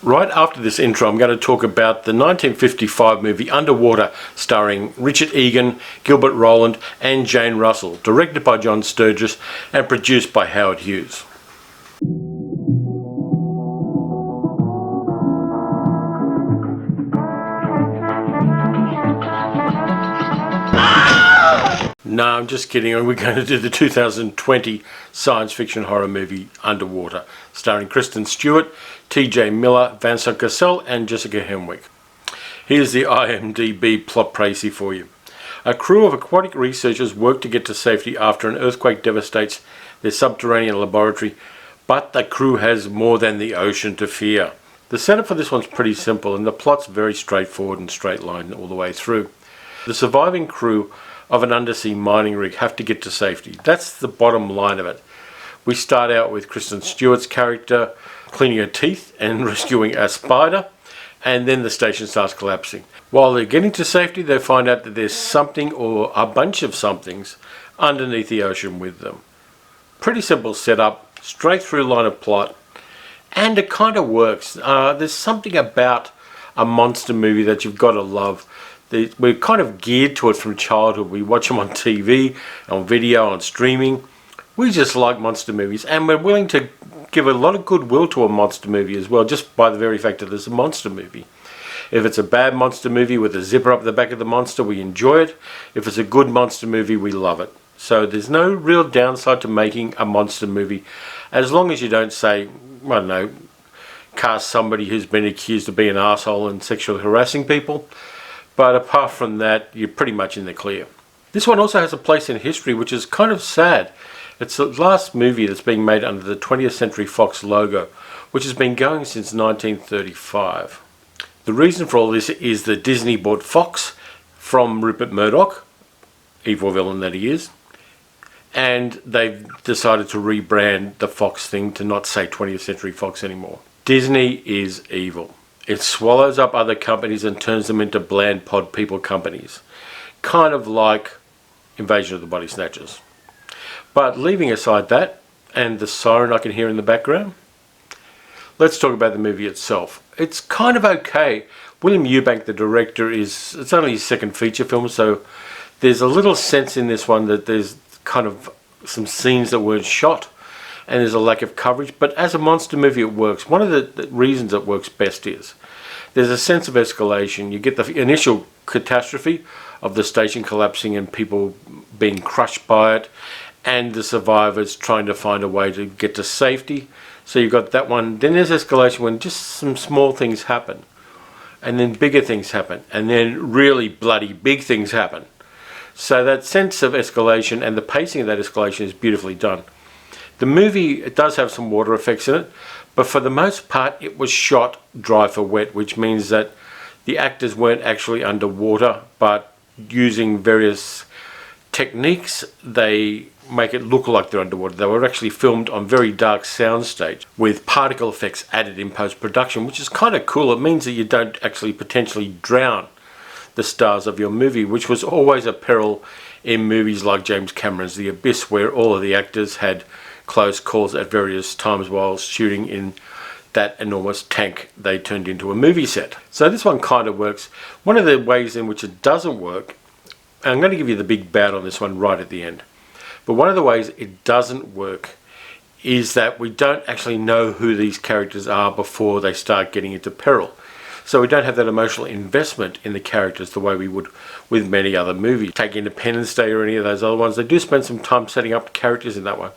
Right after this intro, I'm going to talk about the 1955 movie Underwater, starring Richard Egan, Gilbert Roland and Jane Russell, directed by John Sturges and produced by Howard Hughes. No, I'm just kidding. We're going to do the 2020 science fiction horror movie Underwater, starring Kristen Stewart, TJ Miller, Vincent Cassell and Jessica Henwick. Here's the IMDb plot précis for you. A crew of aquatic researchers work to get to safety after an earthquake devastates their subterranean laboratory, but the crew has more than the ocean to fear. The setup for this one's pretty simple and the plot's very straightforward and straight line all the way through. The surviving crew of an undersea mining rig have to get to safety. That's the bottom line of it. We start out with Kristen Stewart's character cleaning her teeth and rescuing a spider, and then the station starts collapsing. While they're getting to safety, they find out that there's something or a bunch of somethings underneath the ocean with them. Pretty simple setup, straight through line of plot, and it kind of works. There's something about a monster movie that you've got to love. We're kind of geared to it from childhood. We watch them on TV, on video, on streaming. We just like monster movies, and we're willing to give a lot of goodwill to a monster movie as well, just by the very fact that it's a monster movie. If it's a bad monster movie with a zipper up the back of the monster, we enjoy it. If it's a good monster movie, we love it. So there's no real downside to making a monster movie, as long as you don't say, I don't know, cast somebody who's been accused of being an arsehole and sexually harassing people. But apart from that, you're pretty much in the clear. This one also has a place in history, which is kind of sad. It's the last movie that's being made under the 20th Century Fox logo, which has been going since 1935. The reason for all this is that Disney bought Fox from Rupert Murdoch, evil villain that he is, and they've decided to rebrand the Fox thing to not say 20th Century Fox anymore. Disney is evil. It swallows up other companies and turns them into bland pod people companies. Kind of like Invasion of the Body Snatchers. But leaving aside that, and the siren I can hear in the background, let's talk about the movie itself. It's kind of okay. William Eubank, the director, it's only his second feature film, so there's a little sense in this one that there's kind of some scenes that weren't shot, and there's a lack of coverage, but as a monster movie it works. One of the reasons it works best is there's a sense of escalation. You get the initial catastrophe of the station collapsing and people being crushed by it, and the survivors trying to find a way to get to safety. So you've got that one. Then there's escalation when just some small things happen, and then bigger things happen, and then really bloody big things happen. So that sense of escalation and the pacing of that escalation is beautifully done. The movie, it does have some water effects in it, but for the most part it was shot dry for wet, which means that the actors weren't actually underwater, but using various techniques, they make it look like they're underwater. They were actually filmed on very dark soundstage with particle effects added in post-production, which is kind of cool. It means that you don't actually potentially drown the stars of your movie, which was always a peril in movies like James Cameron's The Abyss, where all of the actors had close calls at various times while shooting in that enormous tank they turned into a movie set. So this one kind of works. One of the ways in which it doesn't work, and I'm going to give you the big bad on this one right at the end, but one of the ways it doesn't work is that we don't actually know who these characters are before they start getting into peril. So we don't have that emotional investment in the characters the way we would with many other movies. Take Independence Day or any of those other ones. They do spend some time setting up characters in that one.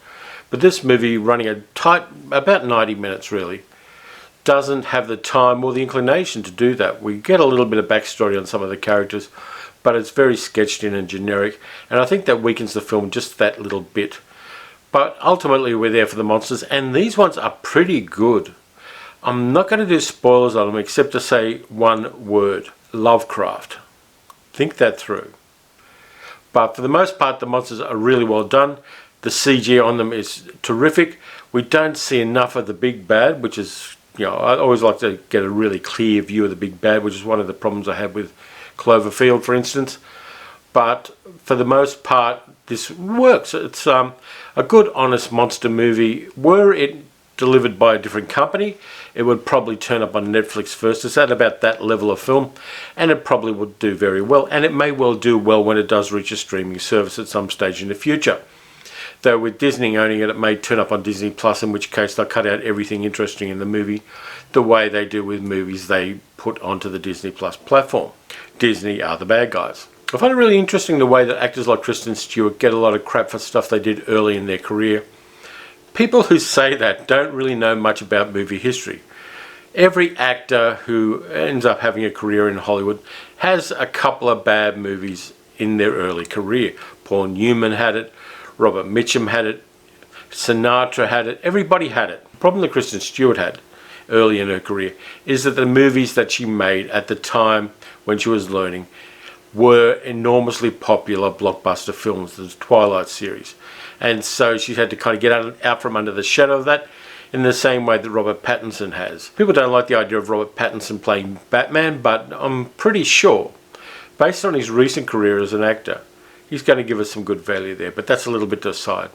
But this movie, running a tight, about 90 minutes really, doesn't have the time or the inclination to do that. We get a little bit of backstory on some of the characters, but it's very sketched in and generic, and I think that weakens the film just that little bit. But ultimately we're there for the monsters, and these ones are pretty good. I'm not going to do spoilers on them except to say one word: Lovecraft. Think that through. But for the most part the monsters are really well done. The CG on them is terrific. We don't see enough of the big bad, which is, you know, I always like to get a really clear view of the big bad, which is one of the problems I have with Cloverfield, for instance. But for the most part, this works. It's a good, honest monster movie. Were it delivered by a different company, it would probably turn up on Netflix first. It's at about that level of film, and it probably would do very well, and it may well do well when it does reach a streaming service at some stage in the future. Though with Disney owning it, it may turn up on Disney Plus, in which case they'll cut out everything interesting in the movie the way they do with movies they put onto the Disney Plus platform. Disney are the bad guys. I find it really interesting the way that actors like Kristen Stewart get a lot of crap for stuff they did early in their career. People who say that don't really know much about movie history. Every actor who ends up having a career in Hollywood has a couple of bad movies in their early career. Paul Newman had it, Robert Mitchum had it, Sinatra had it, everybody had it. The problem that Kristen Stewart had early in her career is that the movies that she made at the time when she was learning were enormously popular blockbuster films, the Twilight series. And so she had to kind of get out from under the shadow of that in the same way that Robert Pattinson has. People don't like the idea of Robert Pattinson playing Batman, but I'm pretty sure, based on his recent career as an actor, he's going to give us some good value there, but that's a little bit aside.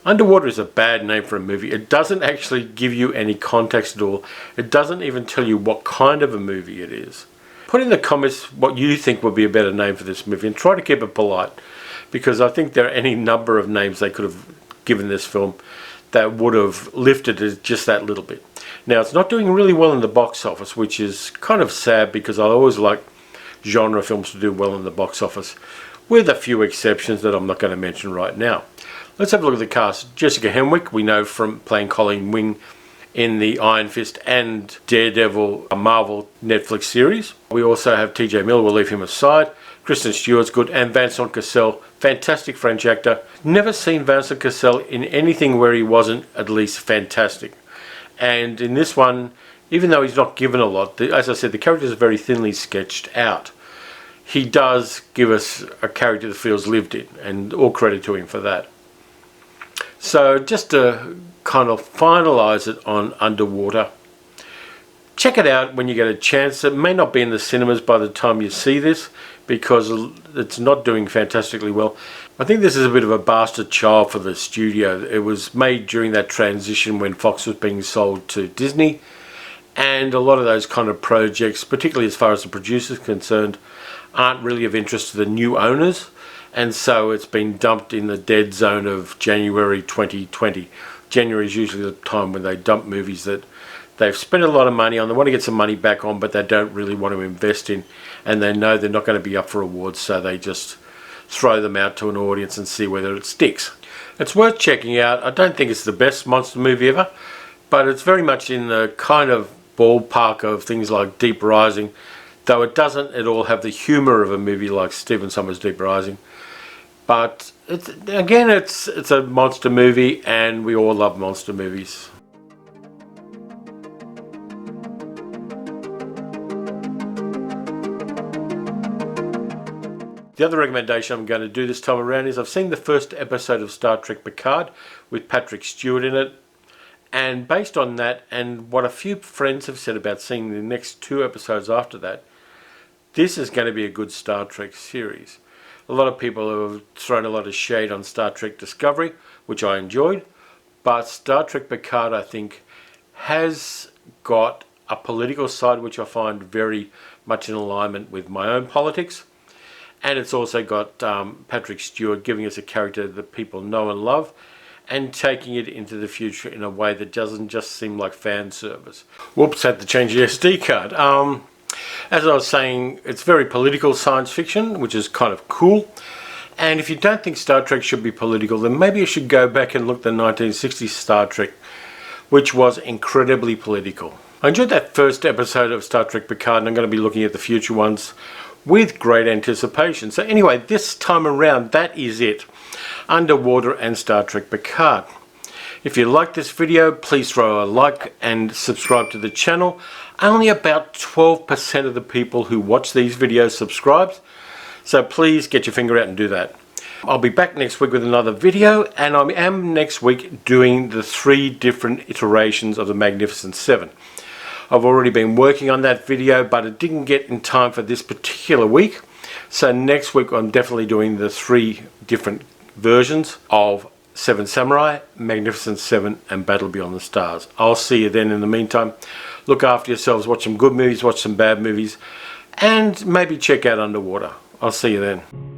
Underwater is a bad name for a movie. It doesn't actually give you any context at all. It doesn't even tell you what kind of a movie it is. Put in the comments what you think would be a better name for this movie, and try to keep it polite, because I think there are any number of names they could have given this film that would have lifted it just that little bit. Now, it's not doing really well in the box office, which is kind of sad, because I always like genre films to do well in the box office, with a few exceptions that I'm not going to mention right now. Let's have a look at the cast. Jessica Henwick, we know from playing Colleen Wing in the Iron Fist and Daredevil Marvel Netflix series. We also have TJ Miller, we'll leave him aside. Kristen Stewart's good, and Vincent Cassell, fantastic French actor. Never seen Vincent Cassell in anything where he wasn't at least fantastic. And in this one, even though he's not given a lot, as I said, the characters are very thinly sketched out. He does give us a character that feels lived in, and all credit to him for that. So just to kind of finalize it on Underwater, check it out when you get a chance. It may not be in the cinemas by the time you see this, because it's not doing fantastically well. I think this is a bit of a bastard child for the studio. It was made during that transition when Fox was being sold to Disney, and a lot of those kind of projects, particularly as far as the producer's concerned, aren't really of interest to the new owners, and so it's been dumped in the dead zone of January 2020. January is usually the time when they dump movies that they've spent a lot of money on, they want to get some money back on, but they don't really want to invest in, and they know they're not going to be up for awards, so they just throw them out to an audience and see whether it sticks. It's worth checking out. I don't think it's the best monster movie ever, but it's very much in the kind of ballpark of things like Deep Rising, though it doesn't at all have the humour of a movie like Stephen Sommers' Deep Rising. But it's a monster movie, and we all love monster movies. The other recommendation I'm going to do this time around is I've seen the first episode of Star Trek Picard with Patrick Stewart in it, and based on that and what a few friends have said about seeing the next 2 episodes after that, this is going to be a good Star Trek series. A lot of people have thrown a lot of shade on Star Trek Discovery, which I enjoyed, but Star Trek Picard, I think, has got a political side which I find very much in alignment with my own politics. And it's also got Patrick Stewart giving us a character that people know and love, and taking it into the future in a way that doesn't just seem like fan service. Whoops, had to change the SD card. As I was saying, it's very political science fiction, which is kind of cool. And if you don't think Star Trek should be political, then maybe you should go back and look at the 1960s Star Trek, which was incredibly political. I enjoyed that first episode of Star Trek Picard, and I'm going to be looking at the future ones with great anticipation. So anyway, this time around, that is it. Underwater and Star Trek Picard. If you like this video, please throw a like and subscribe to the channel. Only about 12% of the people who watch these videos subscribe, so please get your finger out and do that. I'll be back next week with another video, and I am next week doing the 3 different iterations of the Magnificent Seven. I've already been working on that video, but it didn't get in time for this particular week. So next week I'm definitely doing the 3 different versions of Seven Samurai, Magnificent Seven, and Battle Beyond the Stars. I'll see you then. In the meantime, look after yourselves, watch some good movies, watch some bad movies, and maybe check out Underwater. I'll see you then.